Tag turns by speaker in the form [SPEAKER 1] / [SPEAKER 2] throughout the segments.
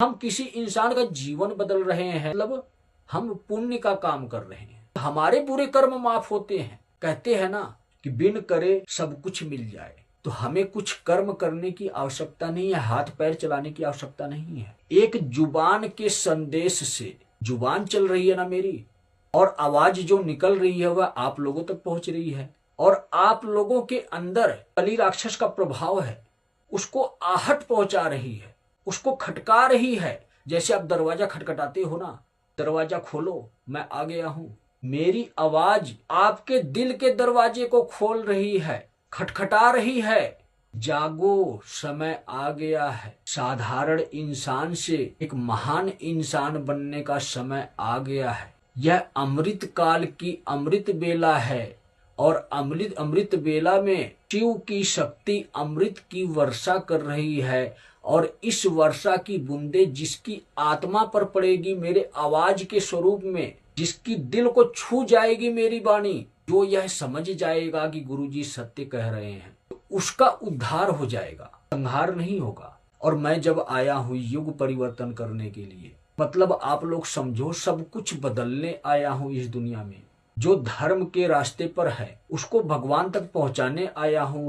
[SPEAKER 1] हम किसी इंसान का जीवन बदल रहे हैं, मतलब हम पुण्य का काम कर रहे हैं, हमारे बुरे कर्म माफ होते हैं। कहते हैं ना कि बिन करे सब कुछ मिल जाए, तो हमें कुछ कर्म करने की आवश्यकता नहीं है, हाथ पैर चलाने की आवश्यकता नहीं है। एक जुबान के संदेश से, जुबान चल रही है ना मेरी, और आवाज जो निकल रही है वह आप लोगों तक पहुंच रही है, और आप लोगों के अंदर कली राक्षस का प्रभाव है, उसको आहट पहुंचा रही है, उसको खटका रही है। जैसे आप दरवाजा खटखटाते हो ना, दरवाजा खोलो, मैं आ गया हूं। मेरी आवाज आपके दिल के दरवाजे को खोल रही है, खटखटा रही है। जागो, समय आ गया है। साधारण इंसान से एक महान इंसान बनने का समय आ गया है। यह अमृत काल की अमृत बेला है, और अमृत बेला में शिव की शक्ति अमृत की वर्षा कर रही है, और इस वर्षा की बूंदे जिसकी आत्मा पर पड़ेगी मेरे आवाज के स्वरूप में, जिसकी दिल को छू जाएगी मेरी वाणी, जो यह समझ जाएगा कि गुरुजी सत्य कह रहे हैं, तो उसका उद्धार हो जाएगा, संहार नहीं होगा। और मैं जब आया हूं युग परिवर्तन करने के लिए, मतलब आप लोग समझो सब कुछ बदलने आया हूं इस दुनिया में। जो धर्म के रास्ते पर है उसको भगवान तक पहुंचाने आया हूं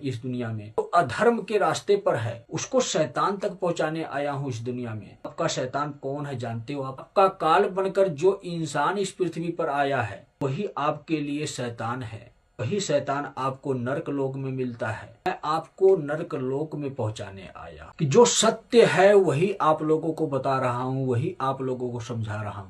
[SPEAKER 1] इस दुनिया में। जो अधर्म के रास्ते पर है उसको शैतान तक पहुंचाने आया हूं इस दुनिया में। आपका शैतान कौन है जानते हो? आपका काल बनकर जो इंसान इस पृथ्वी पर आया है वही आपके लिए शैतान है। वही शैतान आपको नर्क लोक में मिलता है। मैं आपको नर्क लोक में पहुंचाने आया कि जो सत्य है वही आप लोगों को बता रहा हूं, वही आप लोगों को समझा रहा हूं।